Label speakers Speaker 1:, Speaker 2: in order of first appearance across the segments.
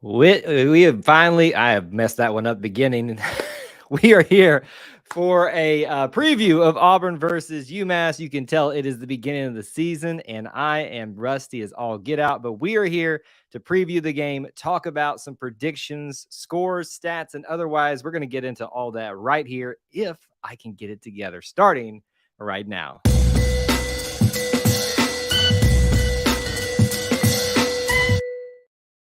Speaker 1: We have finally, I have messed that one up beginning. We are here for a preview of Auburn versus UMass. You can tell it is the beginning of the season, and I am rusty as all get out, but we are here to preview the game, talk about some predictions, scores, stats, and otherwise. We're going to get into all that right here if I can get it together, starting right now.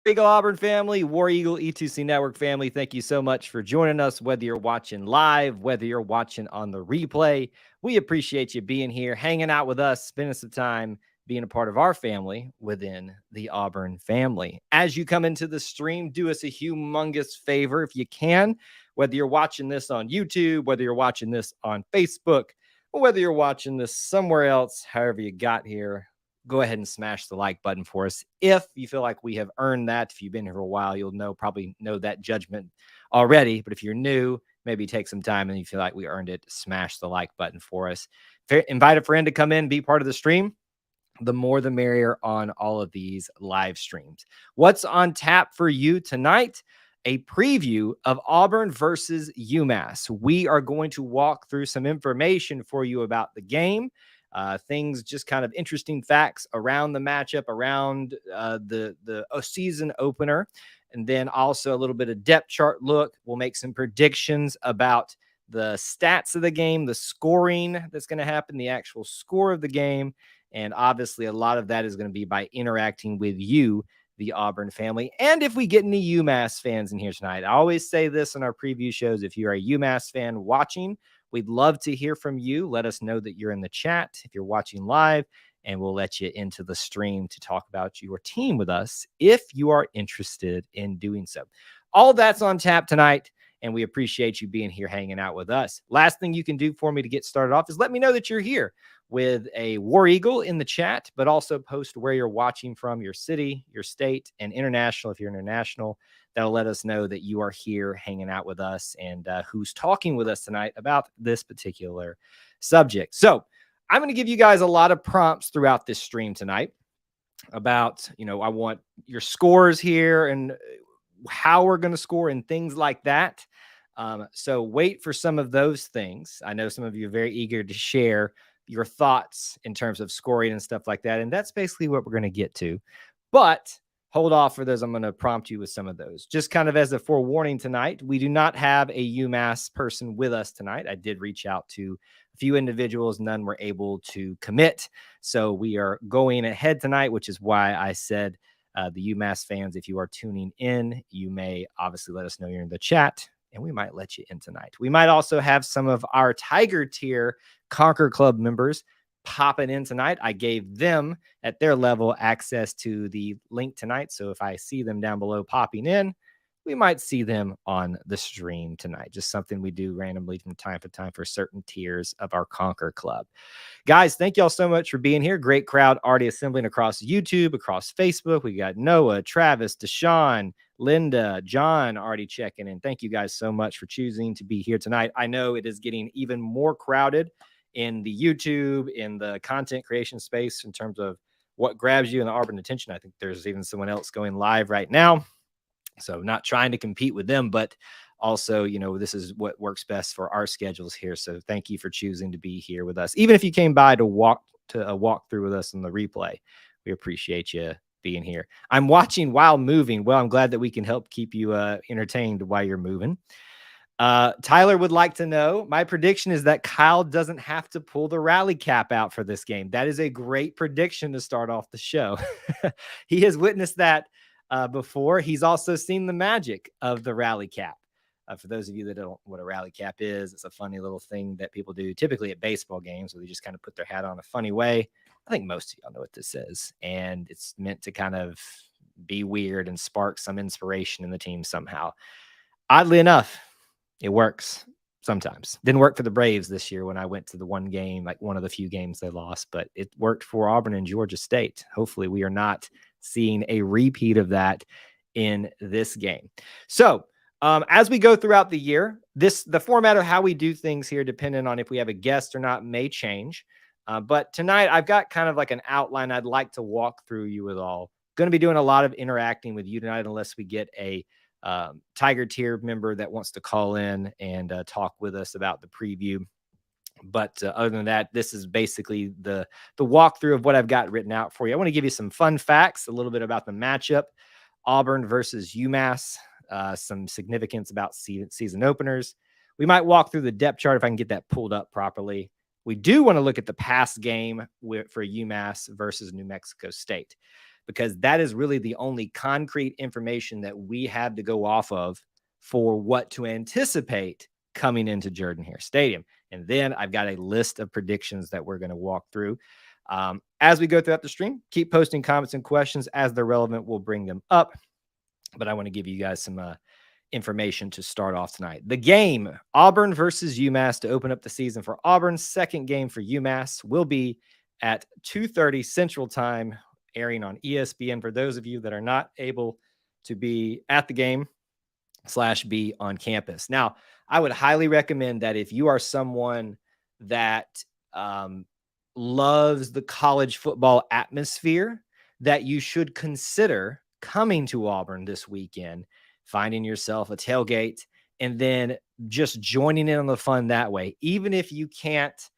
Speaker 1: Eagle Auburn family, War Eagle E2C Network family, thank you so much for joining us, whether you're watching live, whether you're watching on the replay. We appreciate you being here, hanging out with us, spending some time being a part of our family within the Auburn family. As you come into the stream, do us a humongous favor if you can, whether you're watching this on YouTube, whether you're watching this on Facebook, or whether you're watching this somewhere else, however you got here, go ahead and smash the like button for us. If you feel like we have earned that, if you've been here for a while, you'll probably know that judgment already. But if you're new, maybe take some time and you feel like we earned it, smash the like button for us. Invite a friend to come in, be part of the stream. The more the merrier on all of these live streams. What's on tap for you tonight? A preview of Auburn versus UMass. We are going to walk through some information for you about the game. Things, just kind of interesting facts around the matchup, around the season opener, and then also a little bit of depth chart look. We'll make some predictions about the stats of the game, the scoring that's going to happen, the actual score of the game, and obviously a lot of that is going to be by interacting with you, the Auburn family. And if we get any UMass fans in here tonight, I always say this in our preview shows, if you're a UMass fan watching, we'd love to hear from you. Let us know that you're in the chat if you're watching live, and we'll let you into the stream to talk about your team with us if you are interested in doing so. All that's on tap tonight, and we appreciate you being here hanging out with us. Last thing you can do for me to get started off is let me know that you're here with a War Eagle in the chat, but also post where you're watching from, your city, your state, and international if you're international. That'll let us know that you are here hanging out with us and who's talking with us tonight about this particular subject. So I'm going to give you guys a lot of prompts throughout this stream tonight about, I want your scores here and how we're going to score and things like that. So wait for some of those things. I know some of you are very eager to share your thoughts in terms of scoring and stuff like that. And that's basically what we're going to get to. But hold off for those. I'm going to prompt you with some of those. Just kind of as a forewarning tonight, we do not have a UMass person with us tonight. I did reach out to a few individuals. None were able to commit. So we are going ahead tonight, which is why I said the UMass fans, if you are tuning in, you may obviously let us know you're in the chat, and we might let you in tonight. We might also have some of our Tiger Tier Conquer Club members popping in tonight. I gave them at their level access to the link tonight. So if I see them down below popping in, we might see them on the stream tonight. Just something we do randomly from time to time for certain tiers of our Conquer Club. Guys, thank y'all so much for being here. Great crowd already assembling across YouTube, across Facebook. We got Noah, Travis, Deshaun, Linda, John already checking in. Thank you guys so much for choosing to be here tonight. I know it is getting even more crowded in the YouTube, in the content creation space in terms of what grabs you in the Auburn attention. I think there's even someone else going live right now. So not trying to compete with them, but also, this is what works best for our schedules here. So thank you for choosing to be here with us. Even if you came by to walk through with us on the replay, we appreciate you being here. I'm watching while moving. Well, I'm glad that we can help keep you entertained while you're moving. Tyler would like to know, my prediction is that Kyle doesn't have to pull the rally cap out for this game. That is a great prediction to start off the show. He has witnessed that before. He's also seen the magic of the rally cap. For those of you that don't know what a rally cap is, it's a funny little thing that people do typically at baseball games where they just kind of put their hat on a funny way. I think most of y'all know what this is, and it's meant to kind of be weird and spark some inspiration in the team somehow. Oddly enough, it works sometimes. Didn't work for the Braves this year when I went to the one game, like one of the few games they lost, but it worked for Auburn and Georgia State. Hopefully we are not seeing a repeat of that in this game. So as we go throughout the year, the format of how we do things here, depending on if we have a guest or not, may change. But tonight I've got kind of like an outline I'd like to walk through you with all going to be doing a lot of interacting with you tonight, unless we get a Tiger Tier member that wants to call in and talk with us about the preview. But other than that, this is basically the walkthrough of what I've got written out for you. I want to give you some fun facts, a little bit about the matchup, Auburn versus UMass, some significance about season openers. We might walk through the depth chart if I can get that pulled up properly. We do want to look at the past game for UMass versus New Mexico State, because that is really the only concrete information that we have to go off of for what to anticipate coming into Jordan-Hare Stadium. And then I've got a list of predictions that we're going to walk through. As we go throughout the stream, keep posting comments and questions. As they're relevant, we'll bring them up. But I want to give you guys some information to start off tonight. The game, Auburn versus UMass, to open up the season for Auburn. Second game for UMass will be at 2:30 Central Time, airing on ESPN for those of you that are not able to be at the game / be on campus. Now, I would highly recommend that if you are someone that loves the college football atmosphere, that you should consider coming to Auburn this weekend, finding yourself a tailgate, and then just joining in on the fun that way. Even if you can't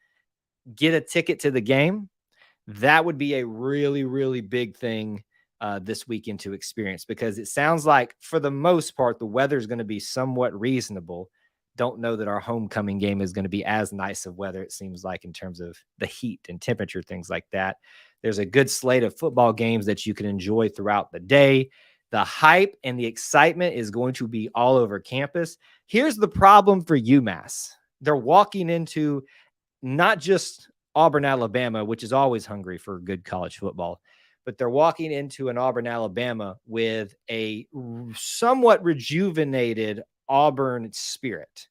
Speaker 1: get a ticket to the game, that would be a really, really big thing this weekend to experience, because it sounds like for the most part, the weather is going to be somewhat reasonable. Don't know that our homecoming game is going to be as nice of weather, it seems like, in terms of the heat and temperature, things like that. There's a good slate of football games that you can enjoy throughout the day. The hype and the excitement is going to be all over campus. Here's the problem for UMass. They're walking into not just Auburn, Alabama, which is always hungry for good college football, but they're walking into an Auburn, Alabama with a somewhat rejuvenated Auburn spirit.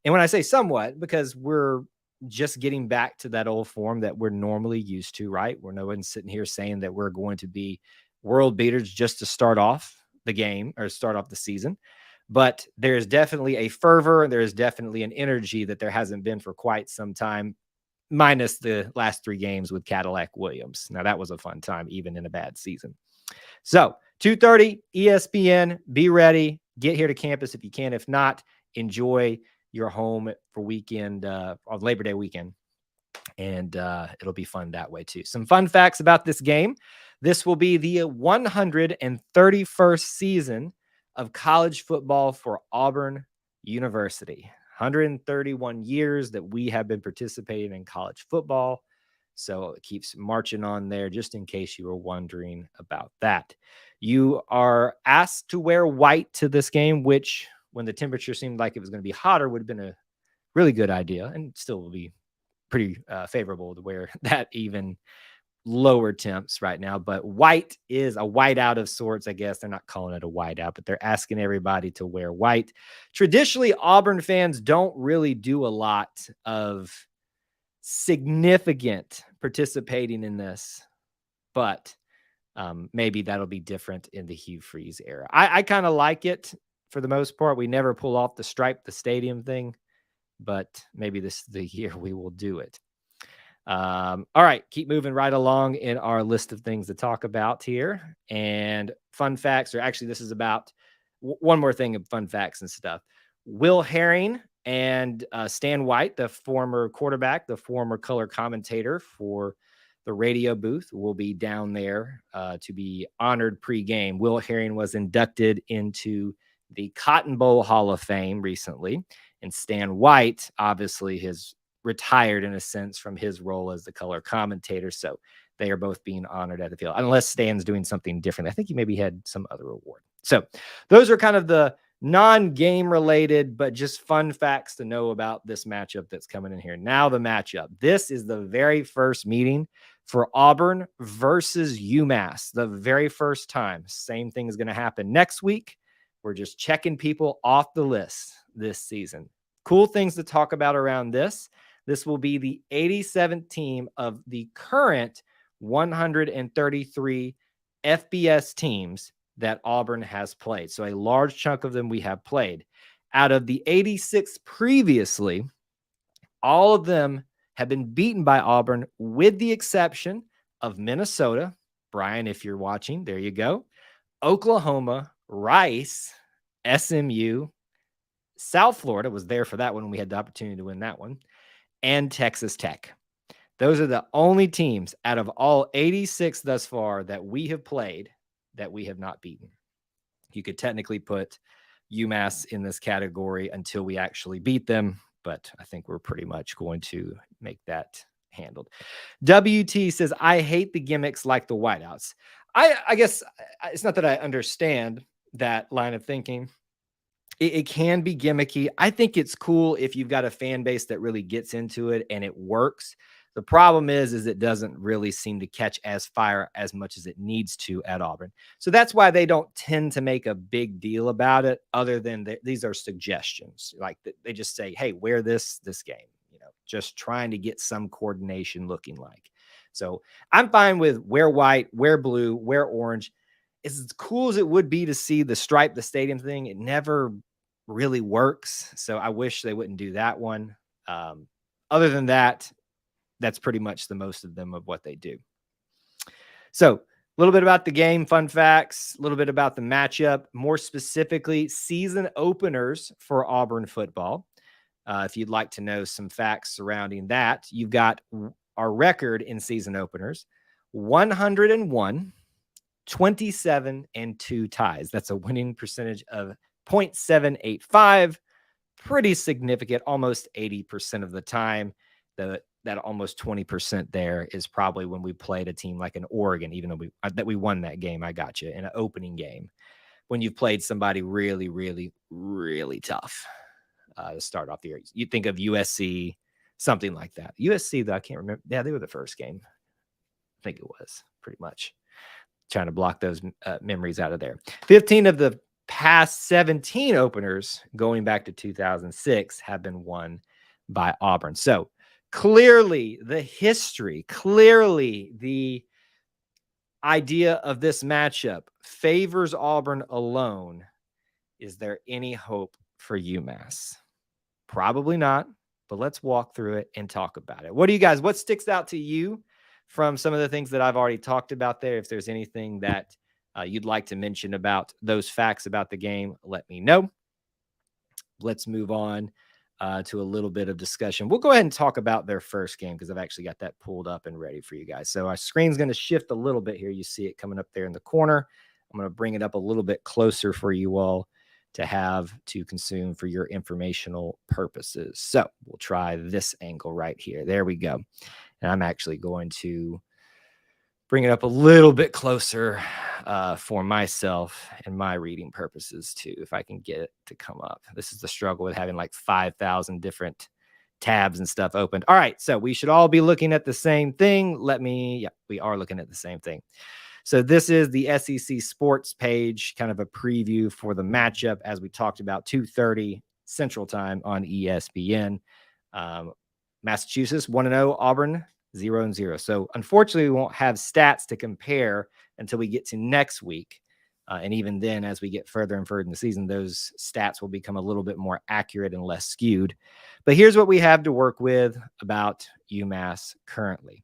Speaker 1: And when I say somewhat, because we're just getting back to that old form that we're normally used to, right? We're no one sitting here saying that we're going to be world beaters just to start off the game or start off the season. But there's definitely a fervor, and there is definitely an energy that there hasn't been for quite some time, minus the last 3 games with Cadillac Williams. Now, that was a fun time, even in a bad season. So 2:30 ESPN, be ready. Get here to campus if you can. If not, enjoy your home for weekend, on Labor Day weekend. And it'll be fun that way too. Some fun facts about this game. This will be the 131st season of college football for Auburn University. 131 years that we have been participating in college football. So it keeps marching on there, just in case you were wondering about that. You are asked to wear white to this game, which, when the temperature seemed like it was going to be hotter, would have been a really good idea, and still will be pretty favorable to wear that even lower temps right now. But white is a whiteout of sorts, I guess. They're not calling it a whiteout, but they're asking everybody to wear white. Traditionally, Auburn fans don't really do a lot of significant participating in this, but maybe that'll be different in the Hugh Freeze era. I kind of like it for the most part. We never pull off the stripe the stadium thing, but maybe this is the year we will do it. All right, keep moving right along in our list of things to talk about here. And fun facts, or actually this is about one more thing of fun facts and stuff. Will Herring and Stan White, the former quarterback, the former color commentator for the radio booth, will be down there to be honored pregame. Will Herring was inducted into the Cotton Bowl Hall of Fame recently, and Stan White obviously has retired in a sense from his role as the color commentator. So they are both being honored at the field, unless Stan's doing something different. I think he maybe had some other award. So those are kind of the non-game related, but just fun facts to know about this matchup that's coming in here. Now the matchup. This is the very first meeting for Auburn versus UMass. The very first time. Same thing is going to happen next week. We're just checking people off the list this season. Cool things to talk about around this. This will be the 87th team of the current 133 FBS teams that Auburn has played. So a large chunk of them we have played. Out of the 86 previously, all of them have been beaten by Auburn, with the exception of Minnesota, Brian, if you're watching, there you go. Oklahoma, Rice, SMU, South Florida was there for that one. We had the opportunity to win that one, and Texas Tech. Those are the only teams out of all 86 thus far that we have played that we have not beaten. You could technically put UMass in this category until we actually beat them, but I think we're pretty much going to make that handled. WT says, I hate the gimmicks like the whiteouts. I guess it's not that I understand that line of thinking. It can be gimmicky. I think it's cool if you've got a fan base that really gets into it and it works. The problem is it doesn't really seem to catch as fire as much as it needs to at Auburn. So that's why they don't tend to make a big deal about it, other than these are suggestions. Like they just say, hey, wear this game, just trying to get some coordination looking like. So I'm fine with wear white, wear blue, wear orange. As cool as it would be to see the stripe, the stadium thing, it never really works. So I wish they wouldn't do that one. Other than that, that's pretty much the most of them of what they do. So a little bit about the game, fun facts, a little bit about the matchup, more specifically season openers for Auburn football. If you'd like to know some facts surrounding that, you've got our record in season openers, 101, 27, and 2 ties. That's a winning percentage of 0.785, pretty significant, almost 80% of the time. That almost 20% there is probably when we played a team like an Oregon, even though we won that game. I got you in an opening game when you've played somebody really, really, really tough to start off the year. You think of USC, something like that. USC, though, I can't remember. Yeah, they were the first game. I think it was pretty much trying to block those memories out of there. 15 of the past 17 openers going back to 2006 have been won by Auburn. So clearly the history, clearly the idea of this matchup favors Auburn alone. Is there any hope for UMass? Probably not, but let's walk through it and talk about it. What sticks out to you from some of the things that I've already talked about there? If there's anything that you'd like to mention about those facts about the game, let me know. Let's move on to a little bit of discussion. We'll go ahead and talk about their first game because I've actually got that pulled up and ready for you guys. So our screen's going to shift a little bit here. You see it coming up there in the corner. I'm going to bring it up a little bit closer for you all to have to consume for your informational purposes. So we'll try this angle right here. There we go. And I'm actually going to bring it up a little bit closer for myself and my reading purposes too, if I can get it to come up. This is the struggle with having like 5,000 different tabs and stuff opened. All right, so we should all be looking at the same thing. We are looking at the same thing. So this is the SEC Sports page, kind of a preview for the matchup, as we talked about, 2:30 Central Time on ESPN. Massachusetts 1-0, Auburn 0-0. So unfortunately, we won't have stats to compare until we get to next week. And even then, as we get further and further in the season, those stats will become a little bit more accurate and less skewed. But here's what we have to work with about UMass currently.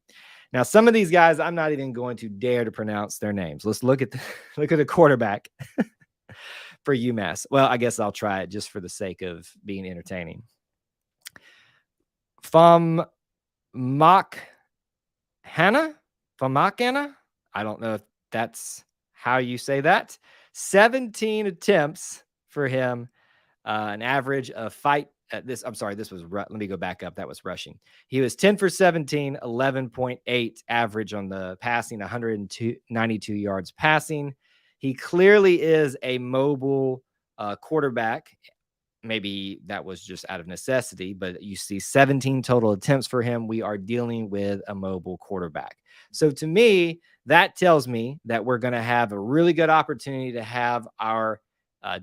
Speaker 1: Now, some of these guys, I'm not even going to dare to pronounce their names. Let's look at the quarterback for UMass. Well, I guess I'll try it just for the sake of being entertaining. Famakana? I don't know if that's how you say that. 17 attempts for him, an average of this was, let me go back up. That was rushing. He was 10 for 17, 11.8 average on the passing, 192 yards passing. He clearly is a mobile quarterback. Maybe that was just out of necessity, but you see 17 total attempts for him. We are dealing with a mobile quarterback. So to me, that tells me that we're going to have a really good opportunity to have our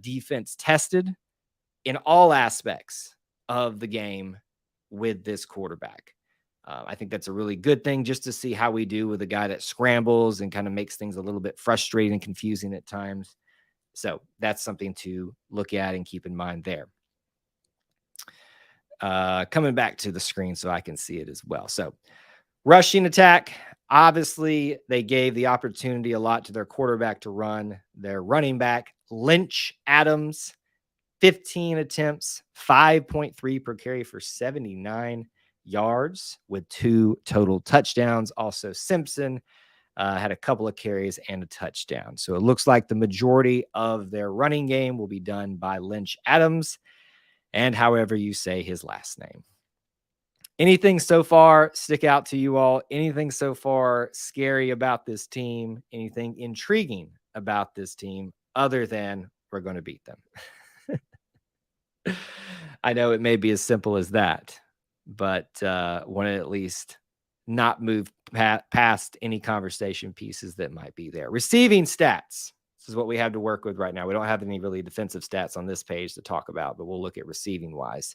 Speaker 1: defense tested in all aspects of the game with this quarterback. I think that's a really good thing, just to see how we do with a guy that scrambles and kind of makes things a little bit frustrating and confusing at times. So that's something to look at and keep in mind there. Coming back to the screen so I can see it as well. So rushing attack, Obviously, they gave the opportunity a lot to their quarterback to run. Their running back, Lynch Adams, 15 attempts, 5.3 per carry for 79 yards with 2 total touchdowns. Also, Simpson had a couple of carries and a touchdown. So it looks like the majority of their running game will be done by Lynch Adams, and however you say his last name. Anything so far stick out to you all? Anything so far scary about this team? Anything intriguing about this team other than we're going to beat them? I know it may be as simple as that, but want to at least not move past any conversation pieces that might be there. Receiving stats. This is what we have to work with right now. We don't have any really defensive stats on this page to talk about, but we'll look at receiving wise.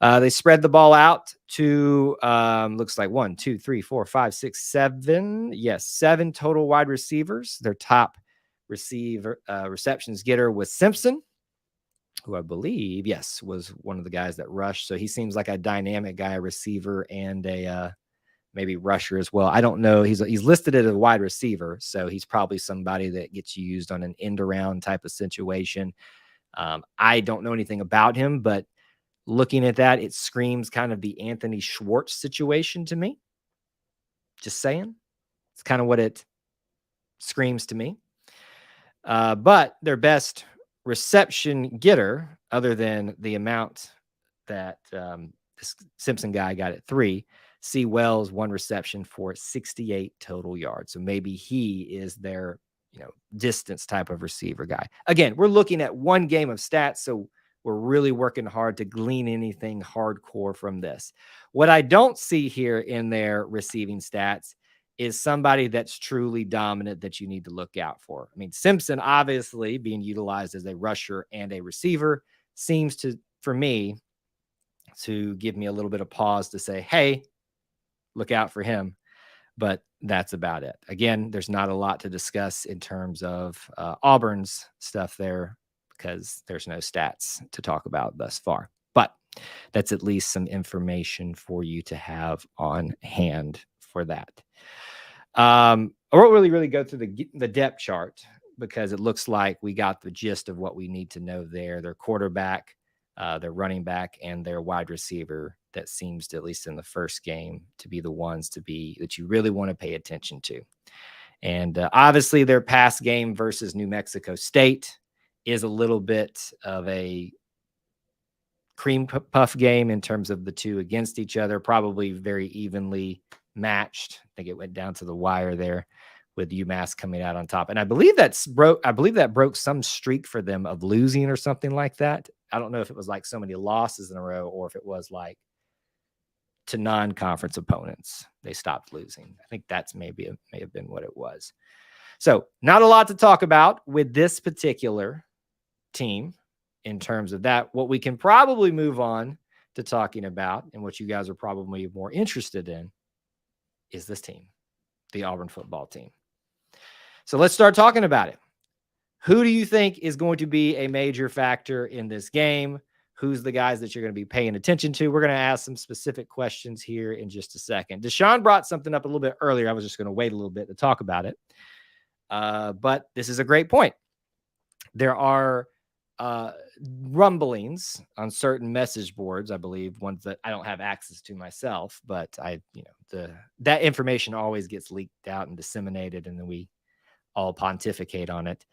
Speaker 1: They spread the ball out to looks like 1, 2, 3, 4, 5, 6, 7. Yes, 7 total wide receivers. Their top receptions getter was Simpson, who I believe, yes, was one of the guys that rushed. So he seems like a dynamic guy, a receiver and a maybe rusher as well. I don't know. He's listed as a wide receiver, so he's probably somebody that gets used on an end around type of situation. I don't know anything about him, but looking at that, it screams kind of the Anthony Schwartz situation to me. Just saying. It's kind of what it screams to me. But their best reception getter, other than the amount that this Simpson guy got at 3, C. Wells, 1 reception for 68 total yards. So maybe he is their, distance type of receiver guy. Again, we're looking at one game of stats, so we're really working hard to glean anything hardcore from this. What I don't see here in their receiving stats is somebody that's truly dominant that you need to look out for. I mean, Simpson, obviously being utilized as a rusher and a receiver, seems to, for me, to give me a little bit of pause to say, hey, look out for him. But that's about it. Again, there's not a lot to discuss in terms of Auburn's stuff there because there's no stats to talk about thus far. But that's at least some information for you to have on hand for that. I won't really go through the depth chart because it looks like we got the gist of what we need to know there. Their quarterback, their running back, and their wide receiver. That seems to, at least in the first game, to be the ones that you really want to pay attention to. And obviously their pass game versus New Mexico State is a little bit of a cream puff game in terms of the two against each other, probably very evenly matched. I think it went down to the wire there with UMass coming out on top. And I believe that broke some streak for them of losing or something like that. I don't know if it was like so many losses in a row or if it was like to non-conference opponents they stopped losing. I think that's may have been what it was. So not a lot to talk about with this particular team in terms of that. What we can probably move on to talking about, and what you guys are probably more interested in, is this team, the Auburn football team. So let's start talking about it. Who do you think is going to be a major factor in this game? Who's the guys that you're going to be paying attention to? We're going to ask some specific questions here in just a second. Deshaun brought something up a little bit earlier. I was just going to wait a little bit to talk about it. But this is a great point. There are rumblings on certain message boards, I believe, ones that I don't have access to myself, but that information always gets leaked out and disseminated, and then we all pontificate on it.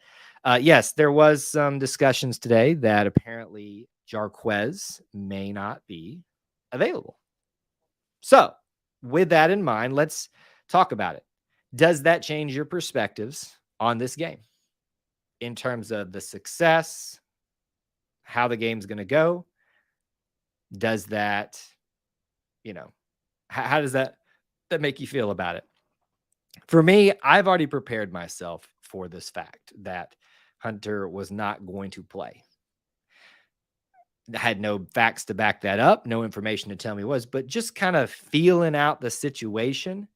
Speaker 1: Yes, there was some discussions today that apparently Jarquez may not be available. So with that in mind, let's talk about it. Does that change your perspectives on this game in terms of the success, how the game's going to go? Does that, how does that make you feel about it? For me, I've already prepared myself for this fact that Hunter was not going to play. I had no facts to back that up, no information to tell me was, but just kind of feeling out the situation.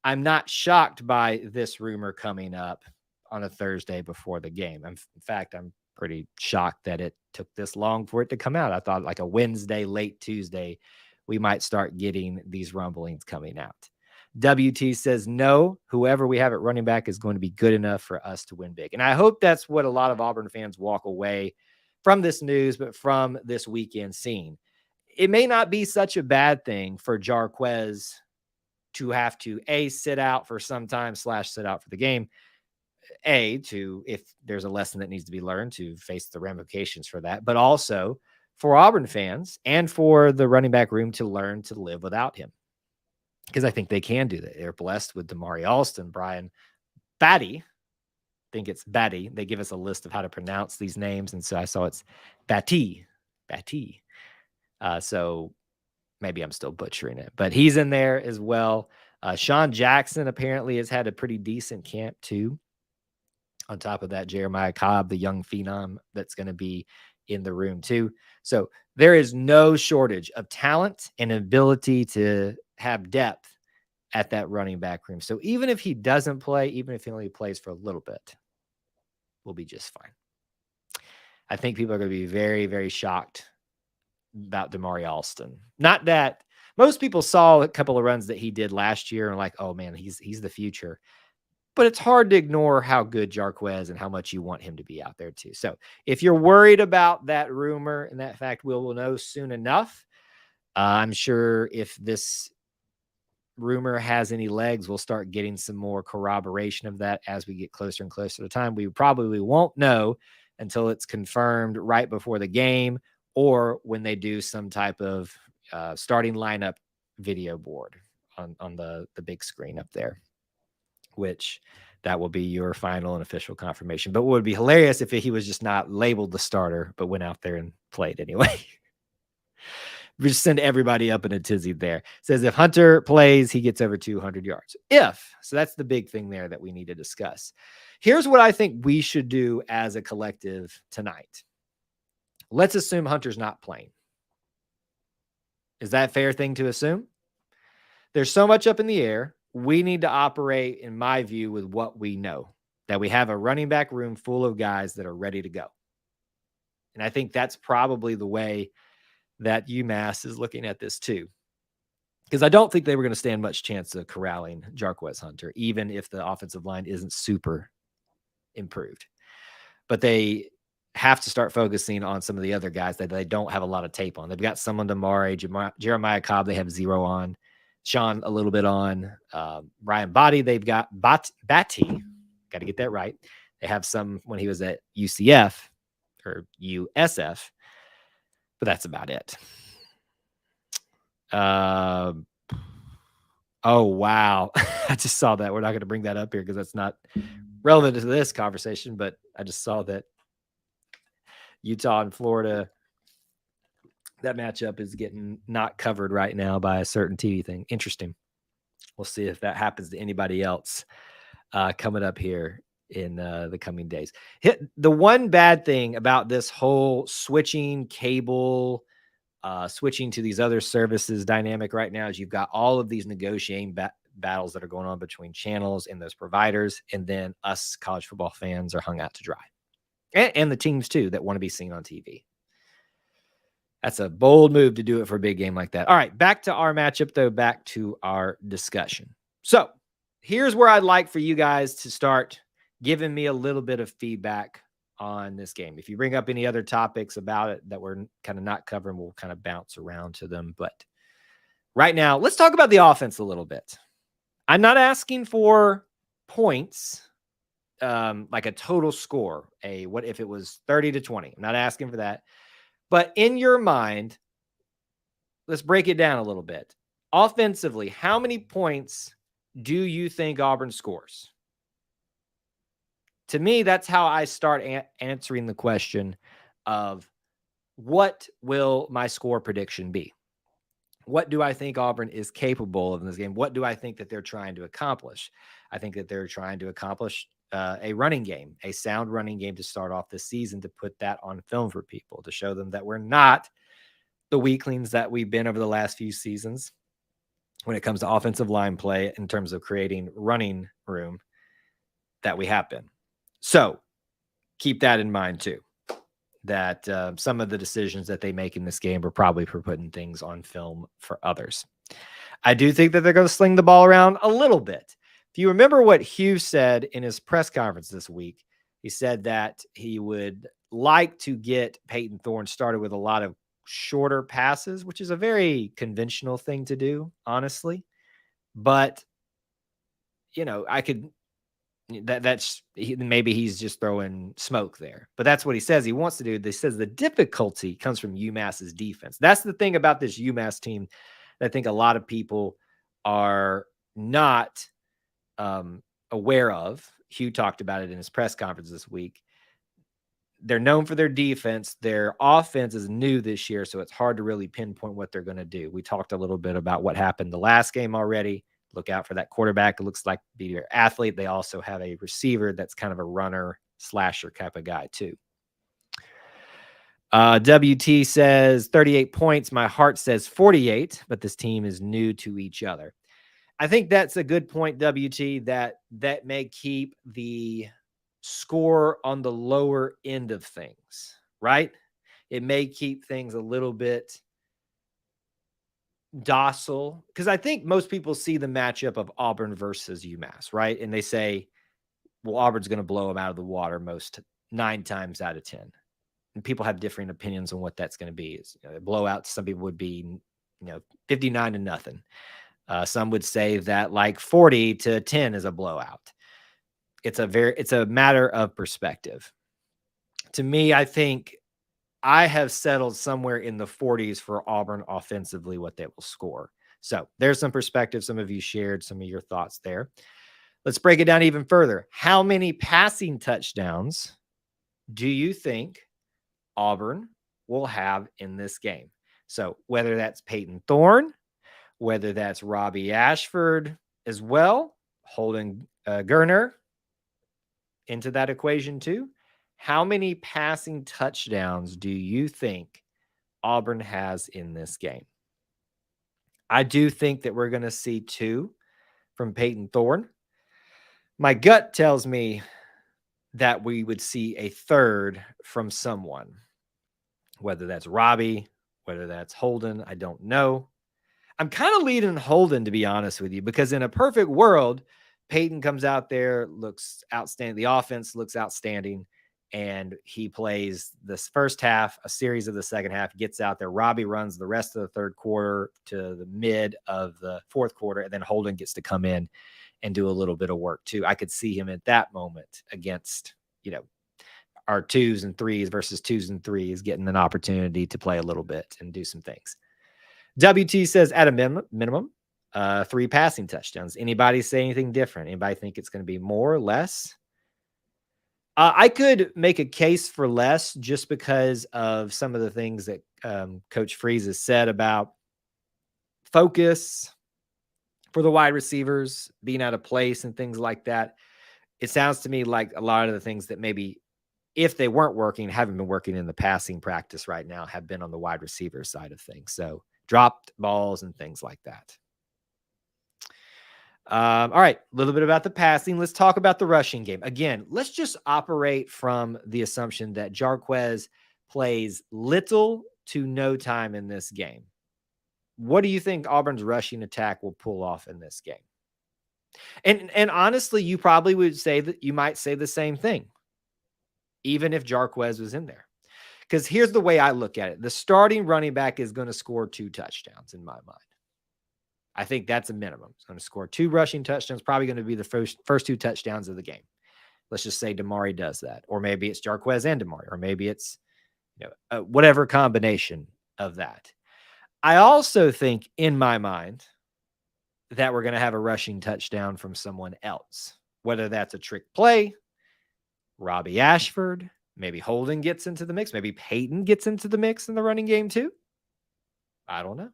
Speaker 1: I'm not shocked by this rumor coming up on a Thursday before the game. In fact, I'm pretty shocked that it took this long for it to come out. I thought like a Wednesday, late Tuesday, we might start getting these rumblings coming out. WT says, no, whoever we have at running back is going to be good enough for us to win big. And I hope that's what a lot of Auburn fans walk away from this news, but from this weekend scene. It may not be such a bad thing for Jarquez to have to sit out for some time / sit out for the game. If there's a lesson that needs to be learned, to face the ramifications for that, but also for Auburn fans and for the running back room to learn to live without him. Because I think they can do that. They're blessed with Damari Alston, Brian Batty. I think it's Batty. They give us a list of how to pronounce these names. And so I saw it's Batty. So maybe I'm still butchering it, but he's in there as well. Sean Jackson apparently has had a pretty decent camp too. On top of that, Jeremiah Cobb, the young phenom that's going to be in the room too. So there is no shortage of talent and ability to have depth at that running back room. So even if he doesn't play, even if he only plays for a little bit, we'll be just fine. I think people are going to be very, very shocked about Damari Alston. Not that most people saw a couple of runs that he did last year and like, oh man, he's the future. But it's hard to ignore how good Jarquez and how much you want him to be out there too. So if you're worried about that rumor and that fact, we'll know soon enough. I'm sure if this rumor has any legs, we'll start getting some more corroboration of that as we get closer and closer to the time. We probably won't know until it's confirmed right before the game or when they do some type of starting lineup video board on the big screen up there, which that will be your final and official confirmation. But what would be hilarious if he was just not labeled the starter, but went out there and played anyway. We just send everybody up in a tizzy there. It says if Hunter plays, he gets over 200 yards. So that's the big thing there that we need to discuss. Here's what I think we should do as a collective tonight. Let's assume Hunter's not playing. Is that a fair thing to assume? There's so much up in the air. We need to operate, in my view, with what we know, that we have a running back room full of guys that are ready to go. And I think that's probably the way that UMass is looking at this too. Because I don't think they were going to stand much chance of corralling Jarquez Hunter, even if the offensive line isn't super improved. But they have to start focusing on some of the other guys that they don't have a lot of tape on. They've got some on Damari, Jeremiah Cobb, they have 0 on. Sean a little bit on. Ryan Body, they've got Batty. Got to get that right. They have some when he was at UCF or USF, but that's about it. Oh, wow. I just saw that. We're not going to bring that up here because that's not relevant to this conversation, but I just saw that Utah and Florida, that matchup is getting not covered right now by a certain TV thing. Interesting. We'll see if that happens to anybody else coming up here in the coming days. The one bad thing about this whole switching cable, switching to these other services dynamic right now is you've got all of these negotiating battles that are going on between channels and those providers, and then us college football fans are hung out to dry. And the teams too that want to be seen on TV. That's a bold move to do it for a big game like that. All right, back to our matchup, though, back to our discussion. So here's where I'd like for you guys to start giving me a little bit of feedback on this game. If you bring up any other topics about it that we're kind of not covering, we'll kind of bounce around to them. But right now, let's talk about the offense a little bit. I'm not asking for points, like a total score. What if it was 30-20? I'm not asking for that. But in your mind, let's break it down a little bit. Offensively, how many points do you think Auburn scores? To me, that's how I start answering the question of what will my score prediction be? What do I think Auburn is capable of in this game? What do I think that they're trying to accomplish? I think that they're trying to accomplish a running game, a sound running game to start off this season, to put that on film for people, to show them that we're not the weaklings that we've been over the last few seasons when it comes to offensive line play in terms of creating running room that we have been. So keep that in mind too, that some of the decisions that they make in this game are probably for putting things on film for others. I do think that they're going to sling the ball around a little bit. If you remember what Hugh said in his press conference this week, he said that he would like to get Peyton Thorne started with a lot of shorter passes, which is a very conventional thing to do, honestly. But, I could maybe he's just throwing smoke there, but that's what he says he wants to do. He says the difficulty comes from UMass's defense. That's the thing about this UMass team that I think a lot of people are not aware of. Hugh talked about it in his press conference this week. They're known for their defense. Their offense is new this year, so it's hard to really pinpoint what they're going to do. We talked a little bit about what happened the last game already. Look out for that quarterback. It looks like be their athlete. They also have a receiver that's kind of a runner slasher type of guy too. WT says 38 points. My heart says 48, but this team is new to each other. I think that's a good point, WT, that may keep the score on the lower end of things, right? It may keep things a little bit docile, because I think most people see the matchup of Auburn versus UMass, right? And they say, well, Auburn's going to blow them out of the water 9 times out of 10. And people have different opinions on what that's going to be. A blowout, some people would be, 59-0. Some would say that like 40-10 is a blowout. It's a matter of perspective. To me, I think I have settled somewhere in the 40s for Auburn offensively, what they will score. So there's some perspective. Some of you shared some of your thoughts there. Let's break it down even further. How many passing touchdowns do you think Auburn will have in this game? So whether that's Peyton Thorne, whether that's Robbie Ashford as well, Holden Gerner into that equation too. How many passing touchdowns do you think Auburn has in this game? I do think that we're going to see 2 from Peyton Thorne. My gut tells me that we would see a 3rd from someone, whether that's Robbie, whether that's Holden, I don't know. I'm kind of leading Holden, to be honest with you, because in a perfect world, Peyton comes out there, looks outstanding. The offense looks outstanding, and he plays this first half, a series of the second half, gets out there. Robbie runs the rest of the third quarter to the mid of the fourth quarter, and then Holden gets to come in and do a little bit of work too. I could see him at that moment against, our 2s and 3s versus 2s and 3s, getting an opportunity to play a little bit and do some things. WT says at a minimum, 3 passing touchdowns. Anybody say anything different? Anybody think it's going to be more or less? I could make a case for less just because of some of the things that Coach Freeze has said about focus for the wide receivers, being out of place and things like that. It sounds to me like a lot of the things that maybe if they weren't working, haven't been working in the passing practice right now, have been on the wide receiver side of things. So dropped balls and things like that. All right, a little bit about the passing. Let's talk about the rushing game. Again, let's just operate from the assumption that Jarquez plays little to no time in this game. What do you think Auburn's rushing attack will pull off in this game? And honestly, you probably would say that you might say the same thing, even if Jarquez was in there. Because here's the way I look at it. The starting running back is going to score 2 touchdowns in my mind. I think that's a minimum. He's going to score 2 rushing touchdowns, probably going to be the first 2 touchdowns of the game. Let's just say Damari does that. Or maybe it's Jarquez and Damari. Or maybe it's whatever combination of that. I also think in my mind that we're going to have a rushing touchdown from someone else, whether that's a trick play, Robbie Ashford, maybe Holden gets into the mix, maybe Peyton gets into the mix in the running game too. I don't know.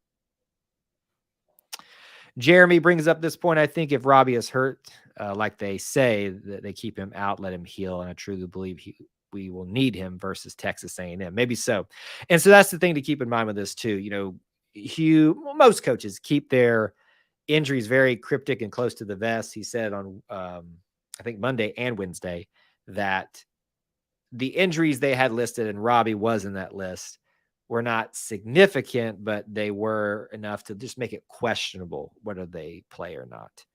Speaker 1: Jeremy brings up this point. I think if Robbie is hurt, like they say, that they keep him out, let him heal, and I truly believe we will need him versus Texas A&M. Maybe so. And so that's the thing to keep in mind with this too. Most coaches keep their injuries very cryptic and close to the vest. He said on, I think Monday and Wednesday, that the injuries they had listed, and Robbie was in that list, were not significant, but they were enough to just make it questionable whether they play or not.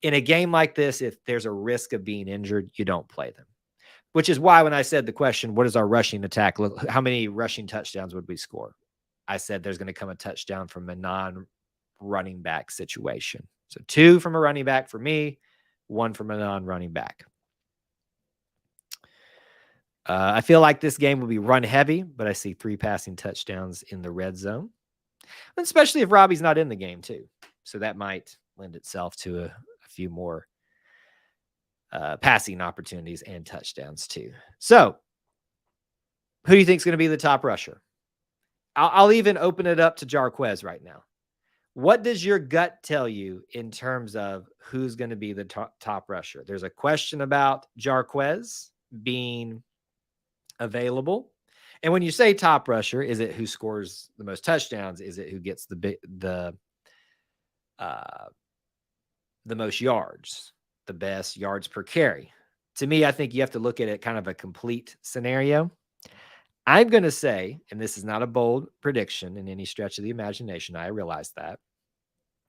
Speaker 1: In a game like this, if there's a risk of being injured, you don't play them. Which is why when I said the question, what is our rushing attack look? How many rushing touchdowns would we score? I said there's going to come a touchdown from a non-running back situation. So 2 from a running back for me, 1 from a non-running back. I feel like this game will be run heavy, but I see 3 passing touchdowns in the red zone, especially if Robbie's not in the game too. So that might lend itself to a few more passing opportunities and touchdowns too. So who do you think is going to be the top rusher? I'll even open it up to Jarquez right now. What does your gut tell you in terms of who's going to be the top rusher? There's a question about Jarquez being available. And when you say top rusher, is it who scores the most touchdowns? Is it who gets the most yards, the best yards per carry? To me, I think you have to look at it kind of a complete scenario. I'm going to say, and this is not a bold prediction in any stretch of the imagination, I realize that,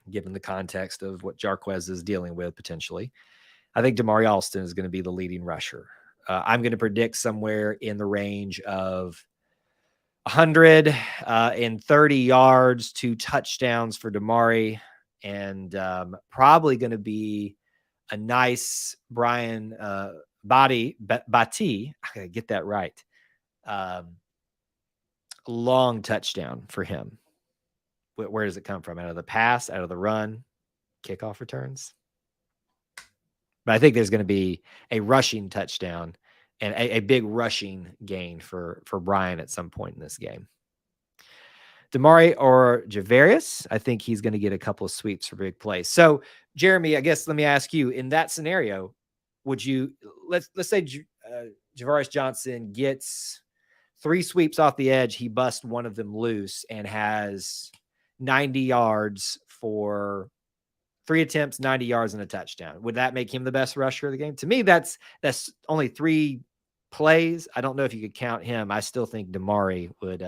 Speaker 1: given the context of what Jarquez is dealing with potentially, I think Damari Alston is going to be the leading rusher. I'm going to predict somewhere in the range of 130 yards, 2 touchdowns for Damari, and probably going to be a nice Brian Bati. I gotta get that right. Long touchdown for him. Where does it come from? Out of the pass, out of the run, kickoff returns? But I think there's going to be a rushing touchdown and a big rushing gain for Brian at some point in this game. Damari or Javarius, I think he's going to get a couple of sweeps for big plays. So, Jeremy, I guess let me ask you, in that scenario, would you let's say Javarius Johnson gets 3 sweeps off the edge, he busts one of them loose and has 90 yards for 3 attempts, 90 yards and a touchdown. Would that make him the best rusher of the game? To me, that's only 3 plays. I don't know if you could count him. I still think Damari would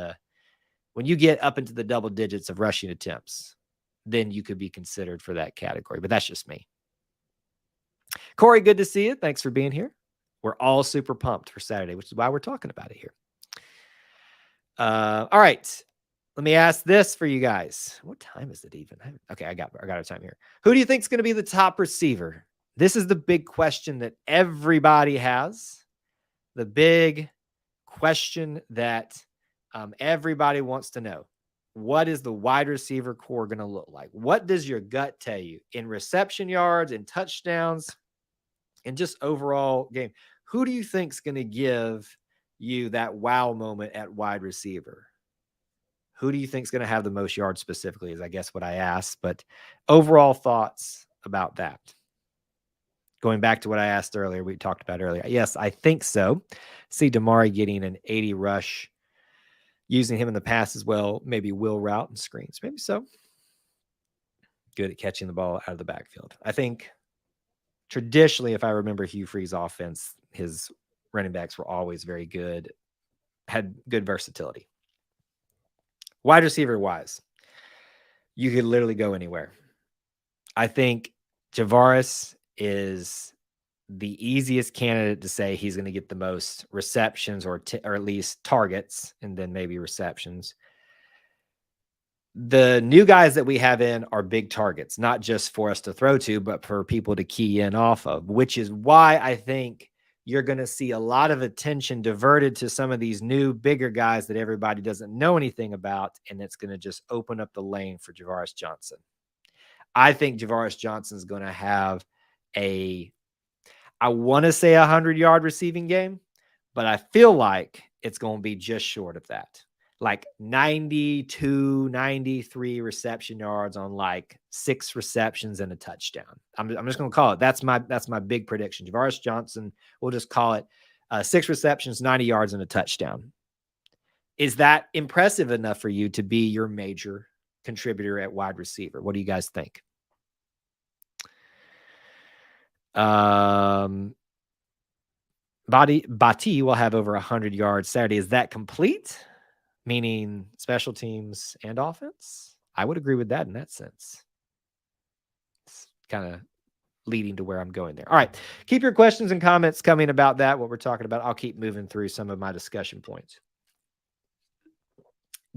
Speaker 1: when you get up into the double digits of rushing attempts, then you could be considered for that category. But that's just me. Corey, good to see you. Thanks for being here. We're all super pumped for Saturday, which is why we're talking about it here. All right. Let me ask this for you guys. What time is it even? Okay, I got our time here. Who do you think is going to be the top receiver? This is the big question that everybody has. The big question that everybody wants to know. What is the wide receiver core going to look like? What does your gut tell you in reception yards and touchdowns and just overall game? Who do you think is going to give you that wow moment at wide receiver? Who do you think is going to have the most yards specifically is I guess what I asked, but overall thoughts about that. Going back to what I asked earlier, we talked about earlier. Yes, I think so. See Damari getting an 80 rush, using him in the pass as well, maybe wheel route and screens. Maybe so. Good at catching the ball out of the backfield. I think traditionally, if I remember Hugh Free's offense, his running backs were always very good, had good versatility. Wide receiver wise, you could literally go anywhere. I think Javarius is the easiest candidate to say he's going to get the most receptions or at least targets and then maybe receptions. The new guys that we have in are big targets, not just for us to throw to, but for people to key in off of, which is why I think you're going to see a lot of attention diverted to some of these new bigger guys that everybody doesn't know anything about. And it's going to just open up the lane for Javarius Johnson. I think Javarius Johnson is going to have I want to say 100-yard receiving game, but I feel like it's going to be just short of that. Like 92, 93 reception yards on like 6 receptions and a touchdown. I'm just going to call it. That's my big prediction. Javarius Johnson, we'll just call it 6 receptions, 90 yards and a touchdown. Is that impressive enough for you to be your major contributor at wide receiver? What do you guys think? Bati will have over 100 yards Saturday. Is that complete? meaning special teams and offense. I would agree with that in that sense. It's kind of leading to where I'm going there. All right. Keep your questions and comments coming about that, what we're talking about. I'll keep moving through some of my discussion points.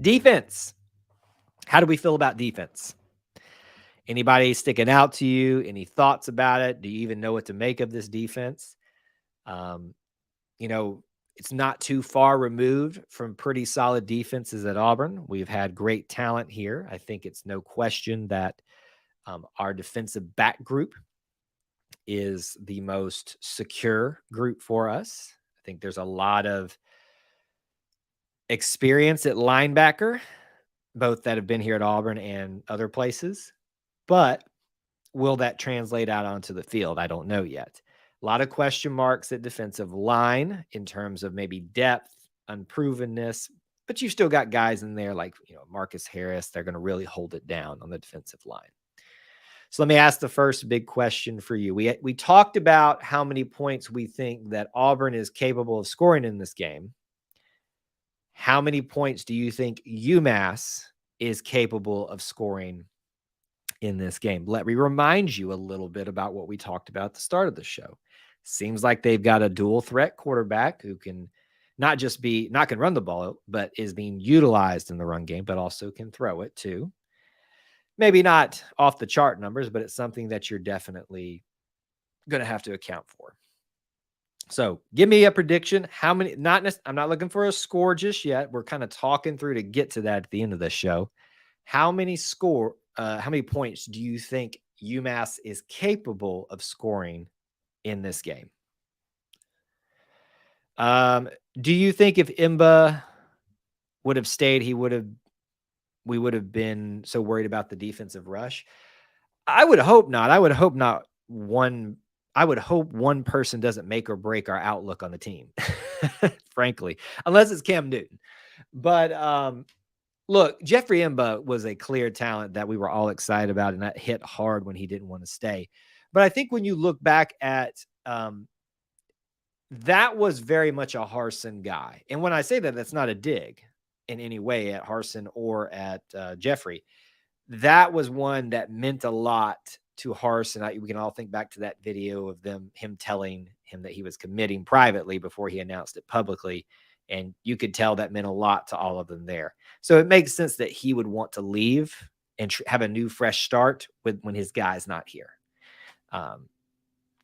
Speaker 1: Defense. How do we feel about defense? Anybody sticking out to you? Any thoughts about it? Do you even know what to make of this defense? You know, it's not too far removed from pretty solid defenses at Auburn. We've had great talent here. I think it's no question that our defensive back group is the most secure group for us. I think there's a lot of experience at linebacker, both that have been here at Auburn and other places. But will that translate out onto the field? I don't know yet. A lot of question marks at defensive line in terms of maybe depth, unprovenness, but you've still got guys in there like, Marcus Harris. They're going to really hold it down on the defensive line. So let me ask the first big question for you. We talked about how many points we think that Auburn is capable of scoring in this game. How many points do you think UMass is capable of scoring in this game? Let me remind you a little bit about what we talked about at the start of the show. Seems like they've got a dual threat quarterback who can not can run the ball, but is being utilized in the run game, but also can throw it too. Maybe not off the chart numbers, but it's something that you're definitely going to have to account for. So give me a prediction. How many, I'm not looking for a score just yet. We're kind of talking through to get to that at the end of the show. How many points do you think UMass is capable of scoring in this game? Do you think if Imba would have stayed, we would have been so worried about the defensive rush? I would hope not. I would hope one person doesn't make or break our outlook on the team, frankly, unless it's Cam Newton. But look, Jeffrey Imba was a clear talent that we were all excited about, and that hit hard when he didn't want to stay. But I think when you look back at that was very much a Harsin guy. And when I say that, that's not a dig in any way at Harsin or at Jeffrey. That was one that meant a lot to Harsin. We can all think back to that video of him telling him that he was committing privately before he announced it publicly. And you could tell that meant a lot to all of them there. So it makes sense that he would want to leave and have a new, fresh start when his guy's not here.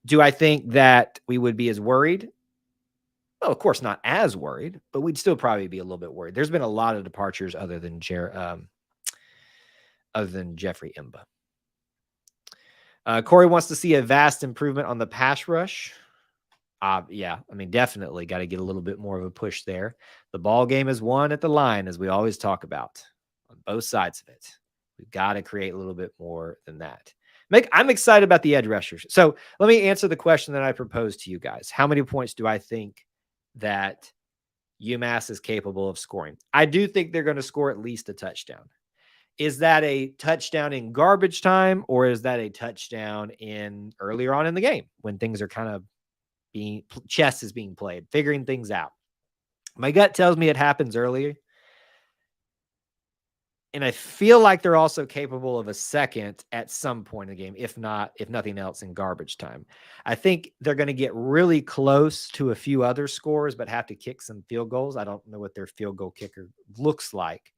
Speaker 1: Do I think that we would be as worried? Well, of course, not as worried, but we'd still probably be a little bit worried. There's been a lot of departures other than Jeffrey Imba. Corey wants to see a vast improvement on the pass rush. Yeah, I mean, definitely got to get a little bit more of a push there. The ball game is won at the line, as we always talk about, on both sides of it. We've got to create a little bit more than that. I'm excited about the edge rushers. So let me answer the question that I proposed to you guys. How many points do I think that UMass is capable of scoring? I do think they're going to score at least a touchdown. Is that a touchdown in garbage time, or is that a touchdown earlier on in the game when things are kind of chess is being played, figuring things out? My gut tells me it happens earlier. And I feel like they're also capable of a second at some point in the game, if nothing else, in garbage time. I think they're going to get really close to a few other scores, but have to kick some field goals. I don't know what their field goal kicker looks like.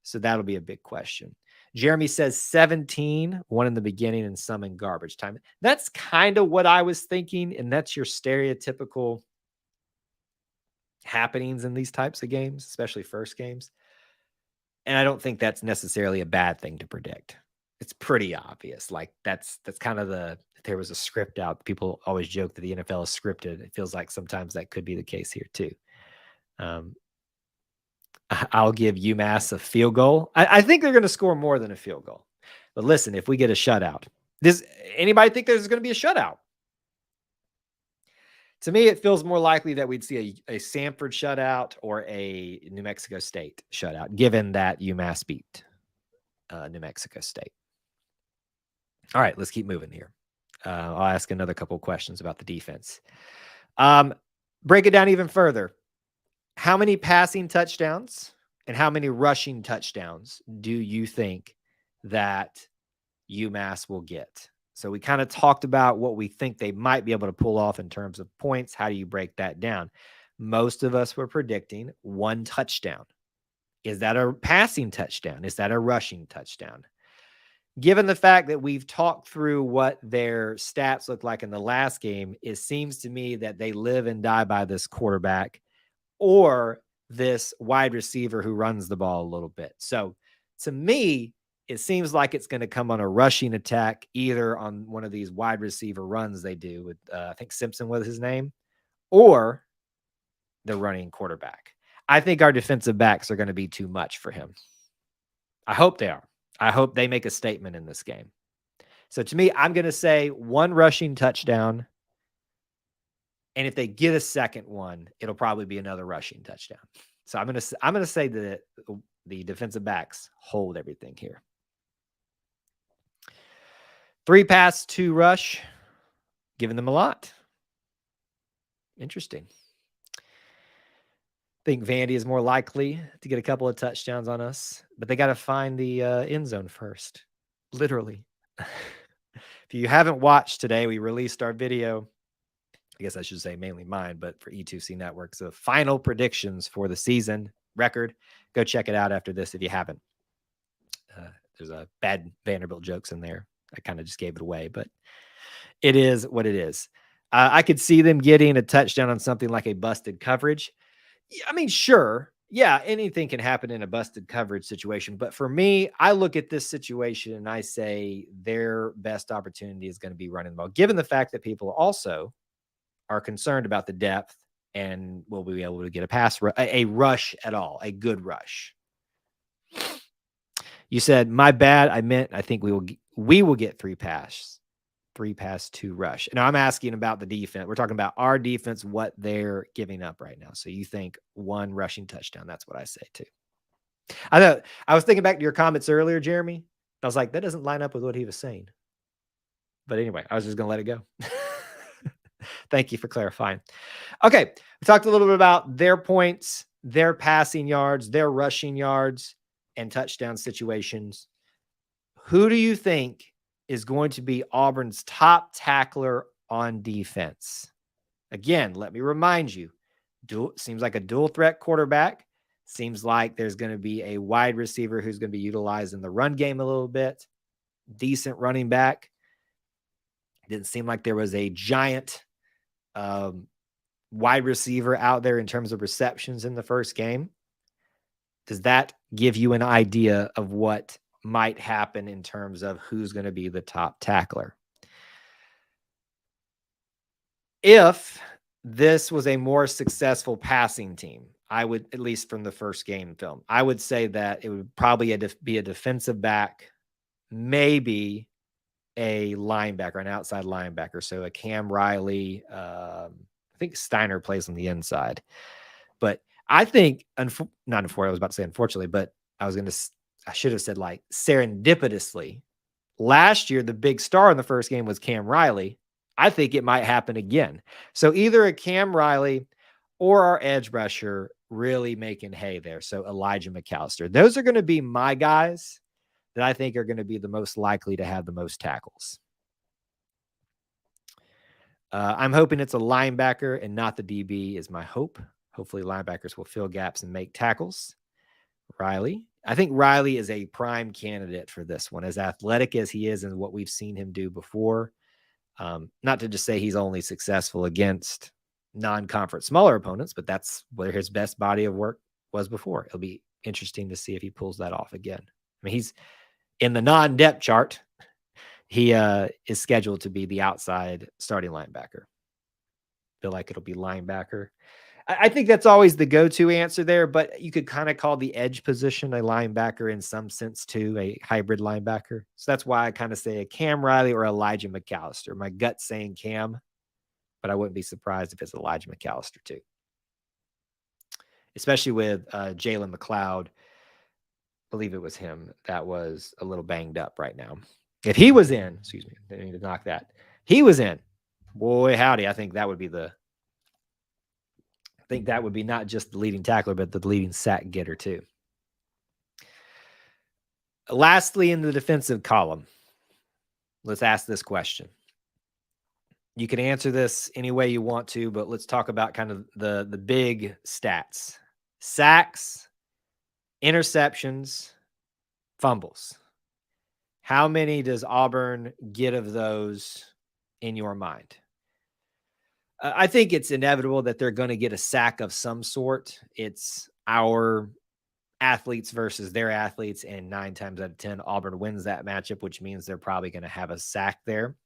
Speaker 1: So that'll be a big question. Jeremy says 17, one in the beginning and some in garbage time. That's kind of what I was thinking. And that's your stereotypical happenings in these types of games, especially first games. And I don't think that's necessarily a bad thing to predict. It's pretty obvious. Like that's kind of there was a script out. People always joke that the NFL is scripted. It feels like sometimes that could be the case here too. I'll give UMass a field goal. I think they're going to score more than a field goal. But listen, if we get a shutout, anybody think there's going to be a shutout? To me, it feels more likely that we'd see a Samford shutout or a New Mexico State shutout, given that UMass beat New Mexico State. All right, let's keep moving here. I'll ask another couple of questions about the defense. Break it down even further. How many passing touchdowns And how many rushing touchdowns do you think that UMass will get? So we kind of talked about what we think they might be able to pull off in terms of points. How do you break that down? Most of us were predicting 1 touchdown. Is that a passing touchdown? Is that a rushing touchdown? Given the fact that we've talked through what their stats look like in the last game, it seems to me that they live and die by this quarterback or this wide receiver who runs the ball a little bit. So to me, it seems like it's going to come on a rushing attack, either on one of these wide receiver runs they do with, I think Simpson was his name, or the running quarterback. I think our defensive backs are going to be too much for him. I hope they are. I hope they make a statement in this game. So to me, I'm going to say 1 rushing touchdown. And if they get a second one, it'll probably be another rushing touchdown. So I'm going to say that the defensive backs hold everything here. 3 pass, 2 rush, giving them a lot. Interesting. I think Vandy is more likely to get a couple of touchdowns on us, but they got to find the end zone first, literally. If you haven't watched today, we released our video. I guess I should say mainly mine, but for E2C Networks, the final predictions for the season record. Go check it out after this if you haven't. There's a bad Vanderbilt jokes in there. I kind of just gave it away, but it is what it is. I could see them getting a touchdown on something like a busted coverage. I mean, sure. Yeah, anything can happen in a busted coverage situation. But for me, I look at this situation and I say their best opportunity is going to be running the ball, given the fact that people also are concerned about the depth and will we be able to get a rush at all, a good rush. You said, my bad. I meant, I think we will get 3 pass, 2 rush. Now I'm asking about the defense. We're talking about our defense, what they're giving up right now. So you think 1 rushing touchdown. That's what I say too. I know I was thinking back to your comments earlier, Jeremy. I was like, that doesn't line up with what he was saying. But anyway, I was just going to let it go. Thank you for clarifying. Okay. We talked a little bit about their points, their passing yards, their rushing yards, and touchdown situations. Who do you think is going to be Auburn's top tackler on defense? Again, let me remind you, seems like a dual threat quarterback. Seems like there's going to be a wide receiver who's going to be utilized in the run game a little bit. Decent running back. Didn't seem like there was a giant wide receiver out there in terms of receptions in the first game. Does that give you an idea of what might happen in terms of who's going to be the top tackler? If this was a more successful passing team, I would, at least from the first game film, I would say that it would probably be a defensive back, maybe a linebacker, an outside linebacker. So a Cam Riley, I think Steiner plays on the inside. But I think, not unfortunately, I was about to say unfortunately, but I should have said like serendipitously. Last year, the big star in the first game was Cam Riley. I think it might happen again. So either a Cam Riley or our edge rusher really making hay there. So Elijah McAllister. Those are going to be my guys that I think are going to be the most likely to have the most tackles. I'm hoping it's a linebacker and not the DB is my hope. Hopefully linebackers will fill gaps and make tackles. Riley. I think Riley is a prime candidate for this one, as athletic as he is and what we've seen him do before. Not to just say he's only successful against non-conference smaller opponents, but that's where his best body of work was before. It'll be interesting to see if he pulls that off again. I mean, he's in the non-depth chart. He is scheduled to be the outside starting linebacker. Feel like it'll be linebacker. I think that's always the go-to answer there, but you could kind of call the edge position a linebacker in some sense too, a hybrid linebacker. So that's why I kind of say a Cam Riley or Elijah McAllister. My gut's saying Cam, but I wouldn't be surprised if it's Elijah McAllister too. Especially with Jalen McLeod. I believe it was him that was a little banged up right now. If he was in, excuse me, I need to knock that. He was in, boy, howdy. I think that would be not just the leading tackler, but the leading sack getter too. Lastly, in the defensive column, let's ask this question. You can answer this any way you want to, but let's talk about kind of the big stats. Sacks, interceptions, fumbles. How many does Auburn get of those in your mind? I think it's inevitable that they're going to get a sack of some sort. It's our athletes versus their athletes, and 9 times out of 10, Auburn wins that matchup, which means they're probably going to have a sack there.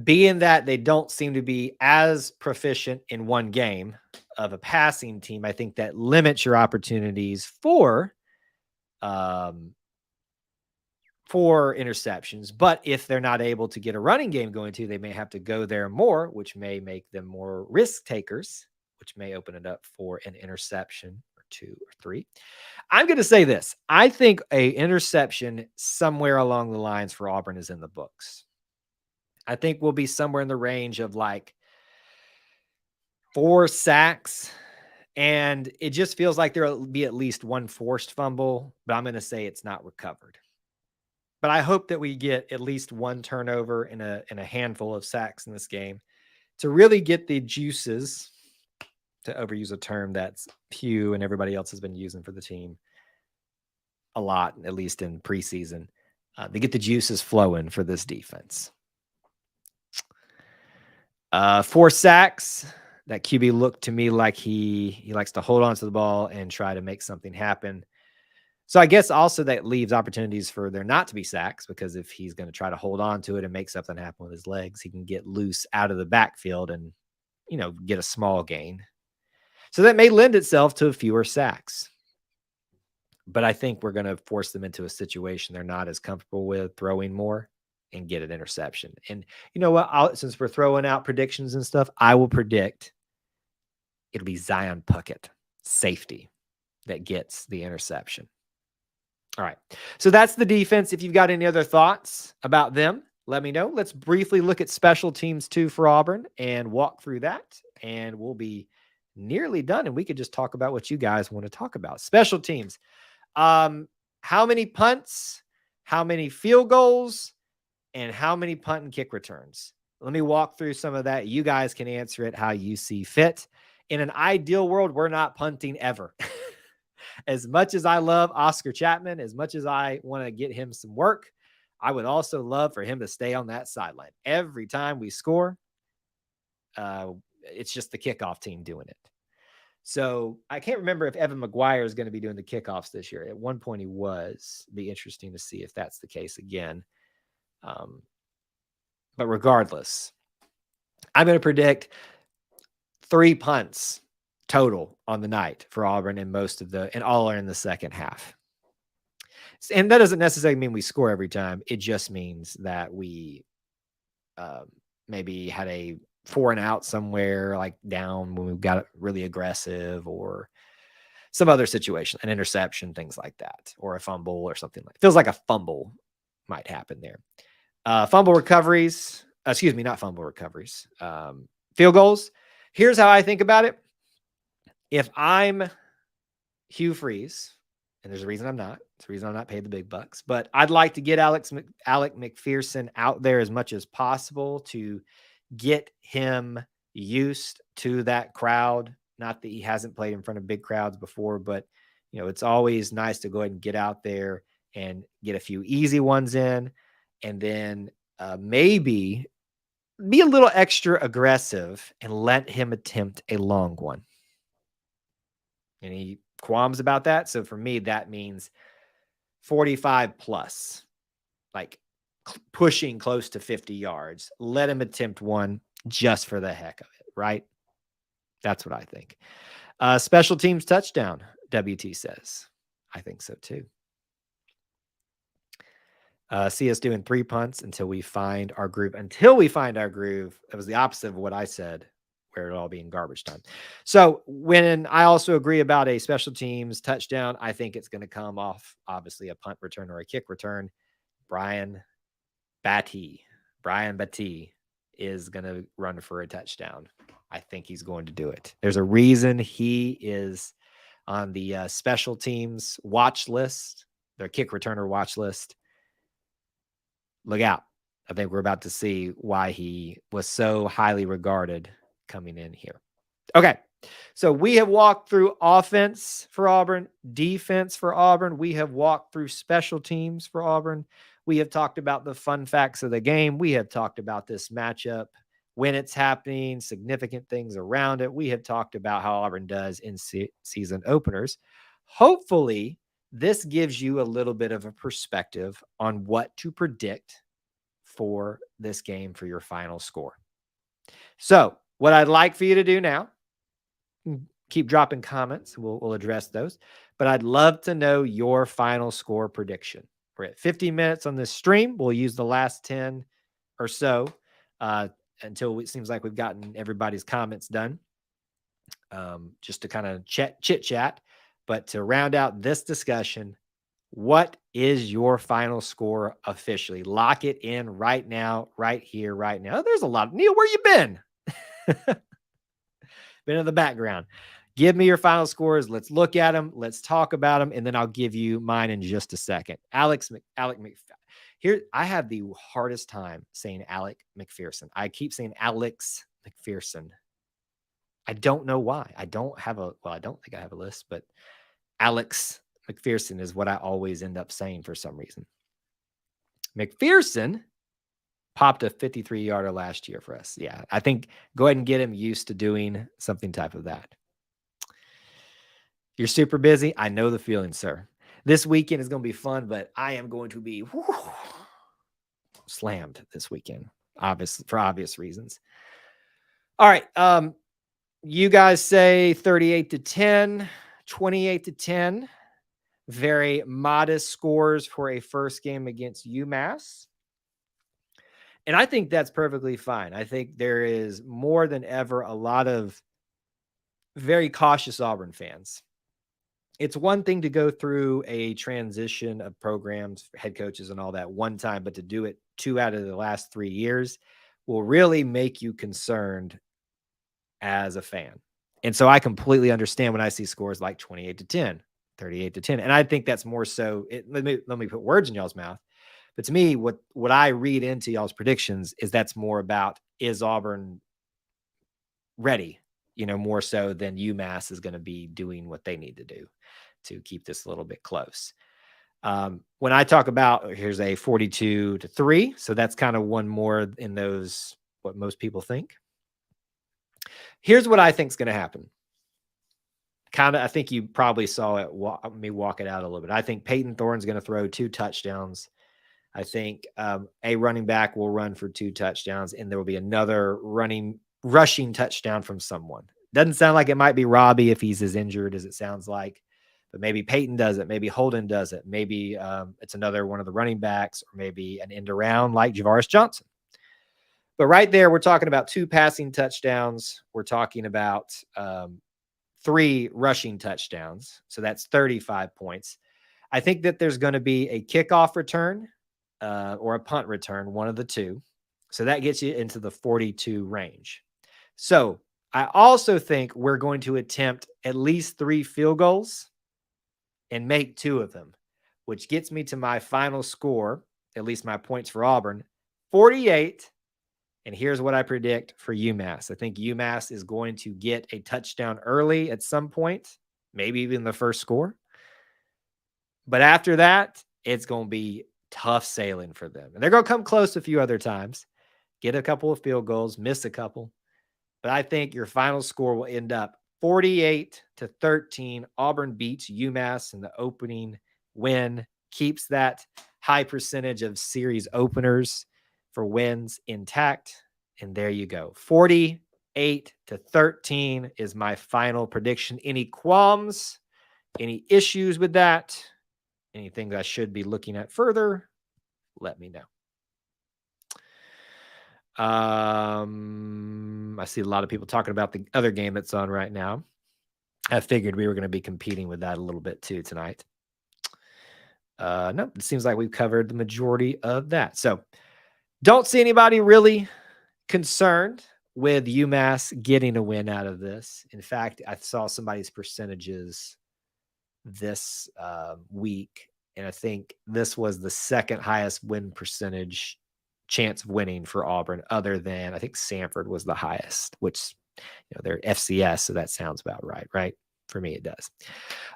Speaker 1: Being that they don't seem to be as proficient in one game of a passing team, I think that limits your opportunities for interceptions. But if they're not able to get a running game going to, they may have to go there more, which may make them more risk takers, which may open it up for an interception or 2 or 3. I'm going to say this. I think a interception somewhere along the lines for Auburn is in the books. I think we'll be somewhere in the range of like 4 sacks. And it just feels like there'll be at least one forced fumble, but I'm going to say it's not recovered. But I hope that we get at least one turnover and a handful of sacks in this game to really get the juices, to overuse a term that's Pew and everybody else has been using for the team a lot, at least in preseason. They get the juices flowing for this defense. 4 sacks. That QB looked to me like he likes to hold on to the ball and try to make something happen. So I guess also that leaves opportunities for there not to be sacks, because if he's going to try to hold on to it and make something happen with his legs, he can get loose out of the backfield and, get a small gain. So that may lend itself to fewer sacks. But I think we're going to force them into a situation they're not as comfortable with, throwing more, and get an interception. And you know what? Since we're throwing out predictions and stuff, I will predict it'll be Zion Puckett, safety, that gets the interception. All right. So that's the defense. If you've got any other thoughts about them, let me know. Let's briefly look at special teams too for Auburn and walk through that. And we'll be nearly done. And we could just talk about what you guys want to talk about. Special teams. How many punts, how many field goals, and how many punt and kick returns? Let me walk through some of that. You guys can answer it how you see fit. In an ideal world, we're not punting ever. As much as I love Oscar Chapman, as much as I want to get him some work, I would also love for him to stay on that sideline. Every time we score, it's just the kickoff team doing it. So I can't remember if Evan McGuire is going to be doing the kickoffs this year. At one point he was. It'd be interesting to see if that's the case again. But regardless, I'm going to predict 3 punts total on the night for Auburn, and all are in the second half. And that doesn't necessarily mean we score every time. It just means that we maybe had a 4 and out somewhere, like down when we got really aggressive, or some other situation, an interception, things like that, or a fumble or something like. Feels like a fumble might happen there. Fumble recoveries. Not fumble recoveries. Field goals. Here's how I think about it. If I'm Hugh Freeze, and there's a reason I'm not. It's the reason I'm not paid the big bucks. But I'd like to get Alec McPherson out there as much as possible to get him used to that crowd. Not that he hasn't played in front of big crowds before, but it's always nice to go ahead and get out there and get a few easy ones in, and then maybe be a little extra aggressive and let him attempt a long one. Any qualms about that? So for me, that means 45 plus, like pushing close to 50 yards. Let him attempt one just for the heck of it, right? That's what I think. Special teams touchdown, WT says. I think so too. See us doing 3 punts until we find our groove. Until we find our groove. That was the opposite of what I said, where it'll all be in garbage time. So when I also agree about a special teams touchdown, I think it's going to come off, obviously, a punt return or a kick return. Brian Batty is going to run for a touchdown. I think he's going to do it. There's a reason he is on the special teams watch list their kick returner watch list. Look out. I think we're about to see why he was so highly regarded coming in here. Okay. So we have walked through offense for Auburn, defense for Auburn. We have walked through special teams for Auburn. We have talked about the fun facts of the game. We have talked about this matchup, when it's happening, significant things around it. We have talked about how Auburn does in season openers. Hopefully, this gives you a little bit of a perspective on what to predict for this game for your final score. So, what I'd like for you to do now, keep dropping comments. We'll address those. But I'd love to know your final score prediction. We're at 50 minutes on this stream. We'll use the last 10 or so until it seems like we've gotten everybody's comments done, just to kind of chit chat. But to round out this discussion, what is your final score officially? Lock it in right now, right here, right now. There's a lot. Neil, where you been? Been in the background. Give me your final scores. Let's look at them. Let's talk about them, and then I'll give you mine in just a second. Alec here. I have the hardest time saying Alec McPherson. I keep saying Alex McPherson. I don't know why. I don't think I have a list, but Alex McPherson is what I always end up saying for some reason. McPherson popped a 53-yarder last year for us. Yeah, I think go ahead and get him used to doing something type of that. You're super busy. I know the feeling, sir. This weekend is going to be fun, but I am going to be slammed this weekend, obviously, for obvious reasons. All right. You guys say 38-10, 28-10. Very modest scores for a first game against UMass. And I think that's perfectly fine. I think there is more than ever a lot of very cautious Auburn fans. It's one thing to go through a transition of programs, head coaches and all that one time, but to do it 2 out of the last 3 years will really make you concerned as a fan. And so I completely understand when I see scores like 28-10, 38-10. And I think that's more so, let me put words in y'all's mouth. But to me, what I read into y'all's predictions is that's more about, is Auburn ready, more so than UMass is going to be doing what they need to do to keep this a little bit close. When I talk about, here's a 42-3, so that's kind of one more in those, what most people think. Here's what I think is going to happen. I think you probably saw it. Let me walk it out a little bit. I think Peyton Thorne's going to throw 2 touchdowns. I think a running back will run for 2 touchdowns, and there will be another rushing touchdown from someone. Doesn't sound like it might be Robbie if he's as injured as it sounds like, but maybe Peyton does it. Maybe Holden does it. Maybe it's another one of the running backs, or maybe an end around like Javaris Johnson. But right there, we're talking about 2 passing touchdowns. We're talking about 3 rushing touchdowns. So that's 35 points. I think that there's going to be a kickoff return or a punt return, one of the two. So that gets you into the 42 range. So I also think we're going to attempt at least 3 field goals and make 2 of them, which gets me to my final score, at least my points for Auburn, 48. And here's what I predict for UMass. I think UMass is going to get a touchdown early at some point, maybe even the first score. But after that, it's going to be tough sailing for them. And they're going to come close a few other times, get a couple of field goals, miss a couple. But I think your final score will end up 48-13. Auburn beats UMass in the opening win, keeps that high percentage of series openers for wins intact. And there you go. 48-13 is my final prediction. Any qualms, any issues with that, anything that I should be looking at further, let me know. I see a lot of people talking about the other game that's on right now. I figured we were going to be competing with that a little bit too tonight. No, it seems like we've covered the majority of that. So don't see anybody really concerned with UMass getting a win out of this. In fact, I saw somebody's percentages this week, And I think this was the second highest win percentage chance of winning for Auburn, other than I think Samford was the highest, which, they're FCS. So that sounds about right, right? For me, it does.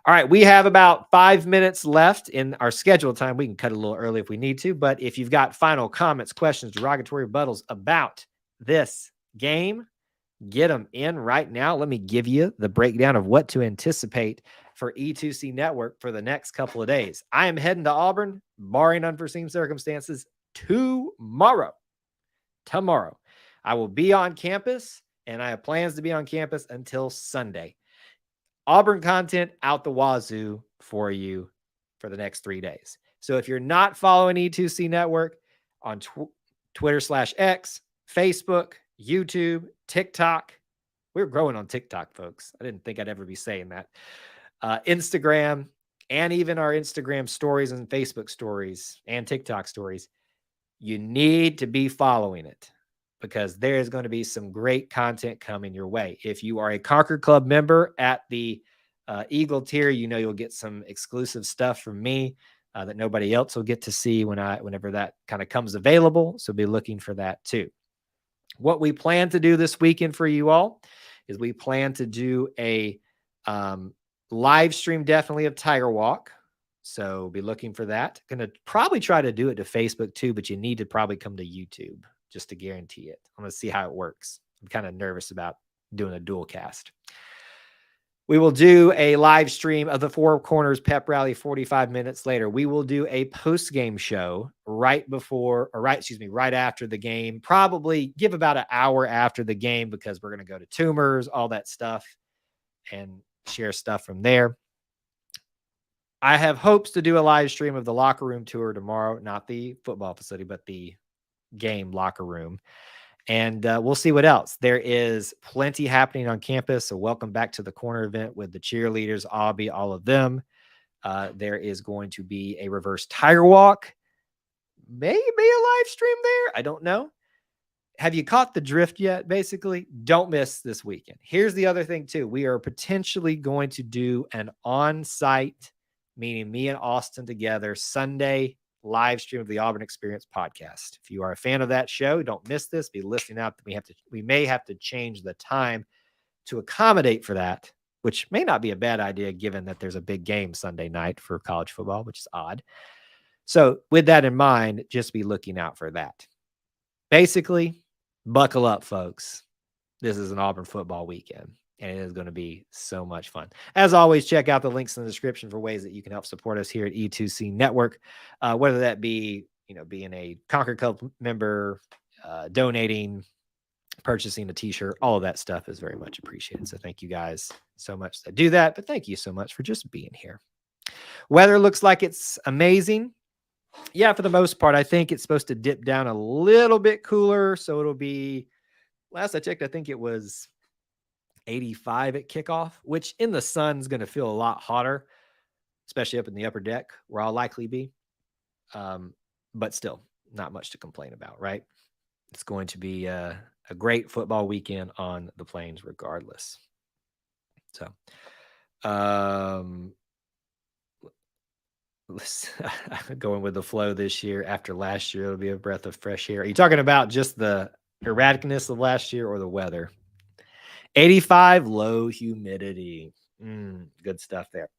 Speaker 1: All right. We have about 5 minutes left in our scheduled time. We can cut a little early if we need to, but if you've got final comments, questions, derogatory rebuttals about this game, get them in right now. Let me give you the breakdown of what to anticipate for E2C Network for the next couple of days. I am heading to Auburn, barring unforeseen circumstances, tomorrow. I will be on campus, and I have plans to be on campus until Sunday. Auburn content out the wazoo for you for the next 3 days. So if you're not following E2C Network on Twitter/X, Facebook, YouTube, TikTok, we're growing on TikTok, folks. I didn't think I'd ever be saying that. Instagram, and even our Instagram stories and Facebook stories and TikTok stories, you need to be following it, because there is going to be some great content coming your way. If you are a Conquer Club member at the Eagle tier, you'll get some exclusive stuff from me that nobody else will get to see whenever that kind of comes available. So be looking for that too. What we plan to do this weekend for you all is we plan to do a live stream, definitely, of Tiger Walk. So be looking for that. Going to probably try to do it to Facebook too, but you need to probably come to YouTube just to guarantee it. I'm going to see how it works. I'm kind of nervous about doing a dual cast. We will do a live stream of the Four Corners Pep Rally 45 minutes later. We will do a post-game show right after the game. Probably give about an hour after the game, because we're going to go to Tumors, all that stuff, and share stuff from there. I have hopes to do a live stream of the locker room tour tomorrow, not the football facility, but the game locker room. And we'll see what else. There is plenty happening on campus. So welcome back to the corner event with the cheerleaders, Aubie, all of them. There is going to be a reverse Tiger Walk. Maybe a live stream there. I don't know. Have you caught the drift yet? Basically, don't miss this weekend. Here's the other thing too. We are potentially going to do an on-site, meaning me and Austin together, Sunday live stream of the Auburn Experience podcast. If you are a fan of that show, don't miss this. Be listening out. We may have to change the time to accommodate for that, which may not be a bad idea given that there's a big game Sunday night for college football, which is odd. So with that in mind, just be looking out for that. Basically, buckle up, folks. This is an Auburn football weekend, and it is going to be so much fun. As always, check out the links in the description for ways that you can help support us here at E2C Network, whether that be, being a Conquer Club member, donating, purchasing a t-shirt. All of that stuff is very much appreciated. So thank you guys so much that do that, but thank you so much for just being here. Weather looks like it's amazing. Yeah, for the most part. I think it's supposed to dip down a little bit cooler, so it'll be, last I checked, I think it was 85 at kickoff, which in the sun is going to feel a lot hotter, especially up in the upper deck where I'll likely be. But still, not much to complain about, right? It's going to be a great football weekend on the Plains regardless. So, going with the flow this year after last year, it'll be a breath of fresh air. Are you talking about just the erraticness of last year or the weather? 85, low humidity. Good stuff there.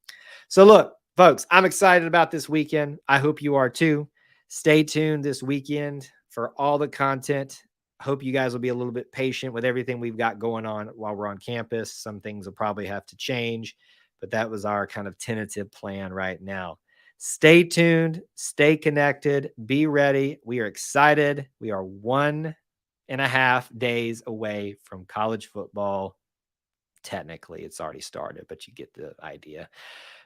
Speaker 1: So look, folks, I'm excited about this weekend. I hope you are too. Stay tuned this weekend for all the content. Hope you guys will be a little bit patient with everything we've got going on while we're on campus. Some things will probably have to change, but that was our kind of tentative plan right now. Stay tuned, stay connected, be ready. We are excited. We are 1.5 days away from college football. Technically, it's already started, but you get the idea.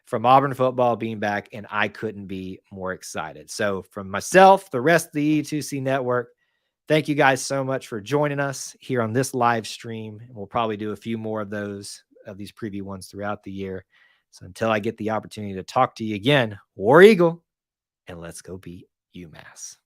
Speaker 1: From Auburn football being back, and I couldn't be more excited. So from myself, the rest of the E2C network, thank you guys so much for joining us here on this live stream. And we'll probably do a few more of these preview ones throughout the year. So until I get the opportunity to talk to you again, War Eagle, and let's go beat UMass.